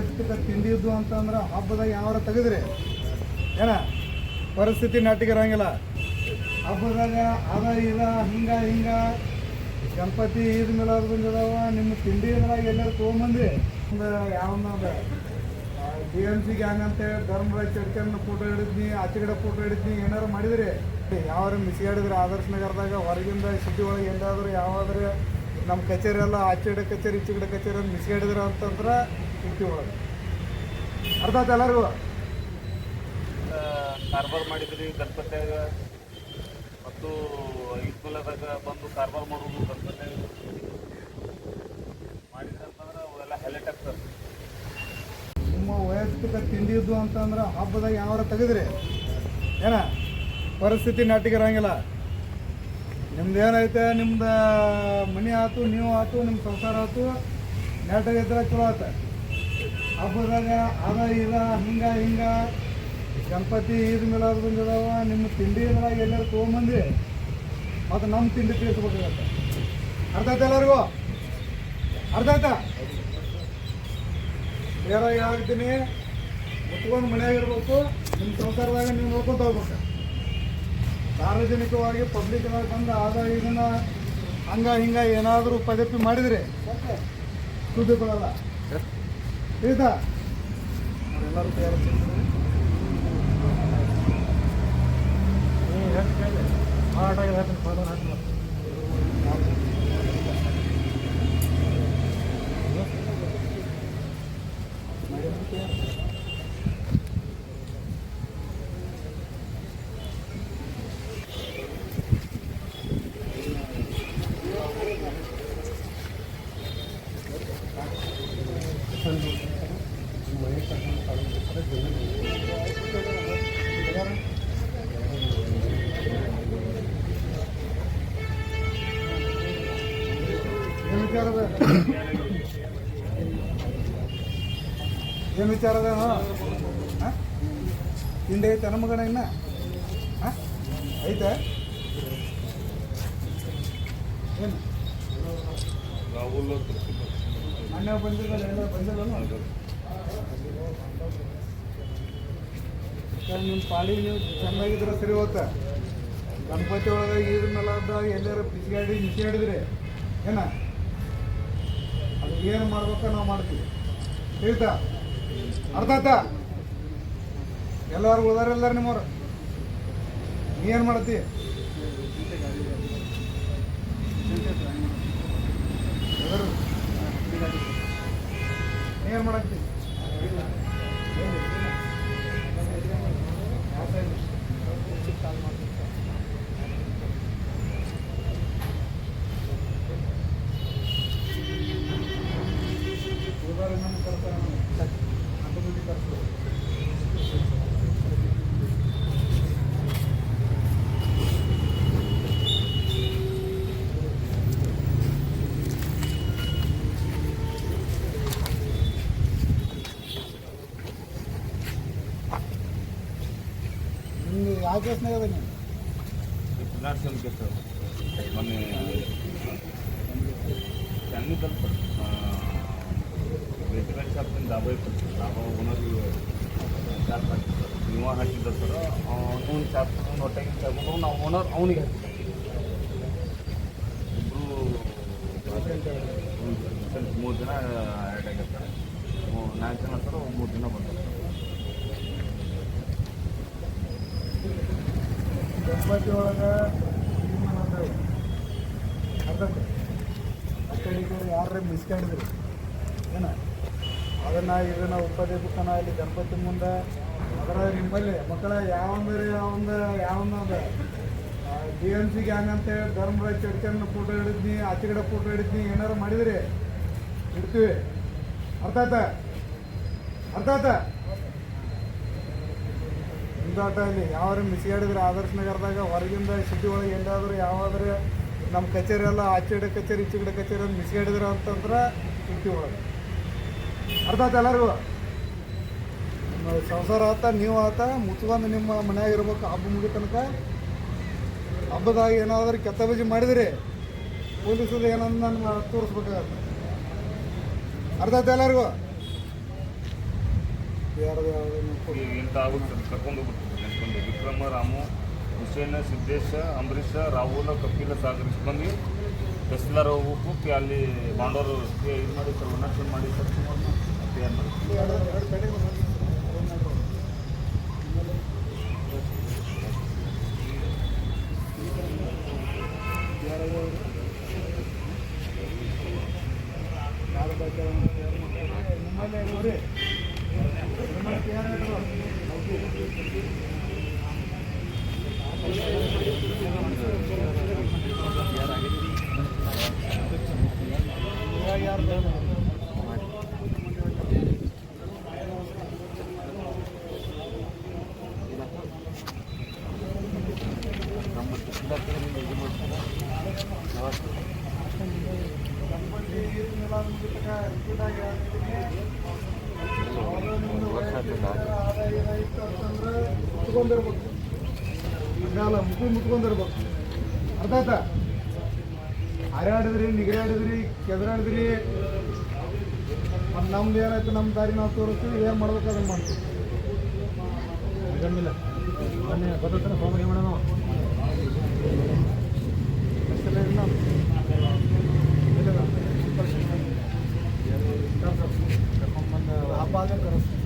ವೈಯಕ್ತಿಕ ತಿಂಡಿ ಇದ್ದು ಅಂತಂದ್ರೆ ಹಬ್ಬದಾಗ ಯಾವಾರ ತೆಗೆದ್ರಿ ಏನ ಪರಿಸ್ಥಿತಿ ನೆಟ್ಟಿಗಿರಂಗಿಲ್ಲ. ಹಬ್ಬದಾಗ ಅದ ಇದ ಹಿಂಗ ಗಣಪತಿ ಈದ್ ಮಿಲಾದ್ ಬಂದಿದಾವ. ನಿಮ್ಮ ತಿಂಡಿ ಇದ್ರಾಗ ಎಲ್ಲರೂ ತೊಗೊಂಬಂದ್ರಿ ಯಾವನ್ನ DMC ಗ್ಯಾಂಗ್ ಅಂತೇಳಿ ಧರ್ಮರಾಜ್ ಚಡ್ಕನ್ನ ಫೋಟೋ ಹಿಡಿದ್ನಿ, ಆಚೆಗಡೆ ಫೋಟೋ ಹಿಡಿದ್ನಿ, ಏನಾರು ಮಾಡಿದ್ರಿ ಯಾವಾರ ಮಿಸ್ಗಾಡಿದ್ರಿ ಆದರ್ಶ ನಗರದಾಗ ಹೊರಗಿಂದ ಸಿಟಿ ಒಳಗೆ ಎಲ್ಲಾದರೂ ಯಾವಾದ್ರೆ ನಮ್ಮ ಕಚೇರಿ ಎಲ್ಲ ಆಚೆಗಡೆ ಕಚೇರಿ ಈಚೆಗಡೆ ಕಚೇರಿ ಅಂತ ಮಿಸ್ಗಾಡಿದ್ರ ಅಂತಂದ್ರೆ ಸಿಟಿ ಒಳಗೆ ಅರ್ಥ ಆಯ್ತು ಎಲ್ಲರಿಗೂ. ಕಾರ್ಬಾರ್ ಮಾಡಿದ್ರಿ ಗಣಪತಿಯಾಗ ಮತ್ತು ಇದ್ಮೇಲದಾಗ ಬಂದು ಕಾರ್ಬಾರ್ ಮಾಡೋದು ಗಣಪತಿಯಾಗ ಮಾಡಿದ್ರಿ ಅಂತಂದ್ರೆ ಅವೆಲ್ಲ ಹೈಲೈಟ್ ಆಗ್ತದೆ. ನಿಮ್ಮ ವೈಯಕ್ತಿಕ ತಿಂಡಿ ಇದ್ದು ಅಂತಂದ್ರೆ ಹಬ್ಬದಾಗ ಯಾವಾರ ತೆಗೆದ್ರಿ ಏನ ಪರಿಸ್ಥಿತಿ ನೆಟ್ಟಿಗಿರಂಗಿಲ್ಲ. ನಿಮ್ದು ಏನೈತೆ ನಿಮ್ದು ಮನೆ ಆಯ್ತು, ನೀವು ಆಯ್ತು, ನಿಮ್ಮ ಸಂಸಾರ ಆಯ್ತು, ನೆಟ್ಟಾಗಿದ್ರೆ ಚಲೋ ಆಯ್ತು. ಹಬ್ಬದಾಗ ಅದ ಇದ ಹಿಂಗ ಗಣಪತಿ ಈದ್ ಮಿಲಾದ್ ಬಂದಿದಾವ. ನಿಮ್ಮ ತಿಂಡಿ ಇದ್ರಾಗ ಎಲ್ಲರೂ ತೊಗೊಂಬಂದ್ರಿ ಮತ್ತು ನಮ್ಮ ತಿಂಡಿ ತಿಳಿಸ್ಬೇಕಾಗತ್ತೆ. ಅರ್ಥ ಆಯ್ತು ಎಲ್ಲರಿಗೂ? ಅರ್ಥ ಆಯ್ತಾ? ಬೇರೆ ಹೇಳ್ತೀನಿ, ಮುಟ್ಕೊಂಡು ಮನೆಯಾಗಿರ್ಬೇಕು. ನಿಮ್ಮ ಸಂಸಾರದಾಗ ನೀವು ನೋಡ್ಕೊತ ಹೋಗ್ಬೇಕು. ಸಾರ್ವಜನಿಕವಾಗಿ ಪಬ್ಲಿಕ್ದಾಗ ಬಂದು ಆದ ಇದನ್ನ ಹಿಂಗ ಏನಾದರೂ ಪದಪಿ ಮಾಡಿದ್ರಿ ಸುದ್ದಿ ಕೊಡಲ್ಲ. ತಿಳಿತಾ? ಎಲ್ಲರೂ ತಯಾರು ಏನು ವಿಚಾರದ ತಿಂಡಿ ಐತೆ ನಮಗಣ ಇನ್ನ ಐತೆ ಏನು ಮೊನ್ನೆ ಬಂದಿರಲ್ಲ ಎಲ್ಲ ಬಂದಿರಲ್ಲ. ನಿಮ್ಮ ಪಾಳಿ ನೀವು ಚೆನ್ನಾಗಿದ್ರೆ ಸರಿ ಹೋಗ್ತಾ. ಗಣಪತಿ ಒಳಗೆ ಈದ್ ಮೇಲಾದಾಗ ಎಲ್ಲರೂ ಮಿಸಿಗಾಡಿದ್ರಿ ಏನ ಅದು ಏನು ಮಾಡ್ಬೇಕ ನಾವು ಮಾಡ್ತೀವಿ. ತಿಳಿತಾ? ಅರ್ಥ ಆಯ್ತಾ? ಎಲ್ಲರೂ ಉದಾರೆಲ್ಲರೂ ನಿಮ್ಮವ್ರು ನೀ ಏನು ಮಾಡತ್ತಿ? ಏನು ಮಾಡತ್ತಿ? ಯಾವ ಕೇಸ್ನಾಗ ಅದ ನೀವು? ಮೊನ್ನೆ ಚೆನ್ನೈದಲ್ಲಿ ವೆಜಿಟೇಬಲ್ ಶಾಪ್ದಿಂದ ಡಾಬಾ ಓನರ್ ಚಾರ್ಜ್ ಹಾಕಿದ್ರು. ನೀವು ಹಾಕಿದ್ದ ಸರ್ ಅವ್ನು ಚಾರ್ಜ್ ಹೊಟ್ಟೆಗೆ ತಗೊಂಡು ನಾವು ಓನರ್ ಅವನಿಗೆ ಹಾಕಿದ್ದೆ. ಇಬ್ಬರು 3 ದಿನ ಆ್ಯಡ್ ಆಗಿರ್ತಾರೆ. 4 ಜನ ಸರ್ 3 ದಿನ ಬಂದಿರ್ತಾರೆ. ಗಣಪತಿ ಒಳಗೆ ಅರ್ಧಕ್ಕೆ ಅಷ್ಟೇ ಯಾರೇ ಮಿಸ್ಕೊಂಡಿದ್ರಿ ಏನ ಅದನ್ನು ಇದನ್ನು ಉಪದೇಶನ ಇಲ್ಲಿ ಗಣಪತಿ ಮುಂದೆ ಅದರ ನಿಮ್ಮಲ್ಲಿ ಮಕ್ಕಳ ಯಾವೊಂದು DMC ಗ್ಯಾಂಗ್ ಅಂತೇಳಿ ಧರ್ಮರಾಜ್ ಚಡ್ಕನ್ನ ಫೋಟೋ ಹಿಡಿದ್ನಿ, ಆಚೆಗಡೆ ಫೋಟೋ ಹಿಡಿದ್ನಿ, ಏನಾರು ಮಾಡಿದ್ರಿ ಇಡ್ತೀವಿ. ಅರ್ಥ ಆಯ್ತಾ? ಅರ್ಥ ಆಯ್ತಾ? ಹಿಂದಾಟ ಇಲ್ಲಿ ಯಾವ್ದು ಮಿಸ್ಗಾಡಿದ್ರೆ ಆದರ್ಶ ನಗರದಾಗ ಹೊರಗಿಂದ ಸಿಟಿ ಒಳಗೆ ಎಲ್ಲಾದರೂ ಯಾವಾದ್ರೆ ನಮ್ಮ ಕಚೇರಿ ಎಲ್ಲ ಆಚೆಗಡೆ ಕಚೇರಿ ಈಚೆಗಡೆ ಕಚೇರಿ ಅಂತ ಮಿಸ್ಗಾಡಿದ್ರೆ ಅಂತಂದ್ರೆ ಸಿಟಿ ಒಳಗೆ. ಅರ್ಥ ಆಯ್ತು ಎಲ್ಲರಿಗೂ? ನಿಮ್ಮ ಸಂಸಾರ ಆತ, ನೀವು ಆತ, ಮುಚ್ಕೊಂಡು ನಿಮ್ಮ ಮನ್ಯಾಗ ಇರ್ಬೇಕು. ಹಬ್ಬ ಮುಗಿ ತನಕ ಹಬ್ಬದಾಗ ಏನಾದರೂ ಕೆತ್ತ ಬಜ್ಜಿ ಮಾಡಿದ್ರಿ ಪೊಲೀಸರು ಏನಂದು ನನಗೆ ತೋರಿಸ್ಬೇಕಾಗತ್ತೆ. ಅರ್ಥ ಆಯ್ತು ಎಲ್ಲರಿಗೂ? ಯಾರು ಎಂತ ಆಗುತ್ತೆ ಅಂತ ಕರ್ಕೊಂಡು ಹೋಗ್ಬಿಡ್ತೀವಿ ನೆನ್ಕೊಂಡು ವಿಕ್ರಮ ರಾಮು ಹುಸೇನ್ ಸಿದ್ದೇಶ ಅಂಬರೀಷ ರಾಹುಲ ಕಪಿಲ ಸಾಗರ್ ಇಷ್ಟು ಮಂದಿ ತಹಸೀಲ್ದಾರ್ ಹೋಗ್ಬೇಕು ಅಲ್ಲಿ ಬಾಂಡವರು ಇದು ಮಾಡಿ ಸರ್ ಒನ್ನಕ್ಷನ್ ಮಾಡಿ ಸರ್ ಏನು ಮಾಡಿ ಎರಡು ಪೆಂಡಿಂಗ್ ಮುಟ್ಕೊಂಡಿರ್ಬೇಕು ಹಂಗಲ್ಲ ಮುಟ್ಕೊಂಡಿರ್ಬೇಕು ಅರ್ಥ ಆಯ್ತಾ ಹಾರಾಡಿದ್ರಿ ನಿಗರಾಡಿದ್ರಿ ಕೆದರಾಡಿದ್ರಿ ನಮ್ದು ಏನಾಯ್ತು ನಮ್ಮ ದಾರಿ ನಾವು ತೋರಿಸ್ತೀವಿ ಏನು ಮಾಡ್ಬೇಕು ಅದನ್ನು ಮಾಡ್ತೀವಿ ಗಂಡಿಲ್ಲ ಮೊನ್ನೆ ಗೊತ್ತಾಗ್ತಾನೆ ಸೋಮವಾರ ಏನು ಮಾಡೋಣ ಹಬ್ಬ ಆದ್ರೆ ಕರೆಸ್ತೀವಿ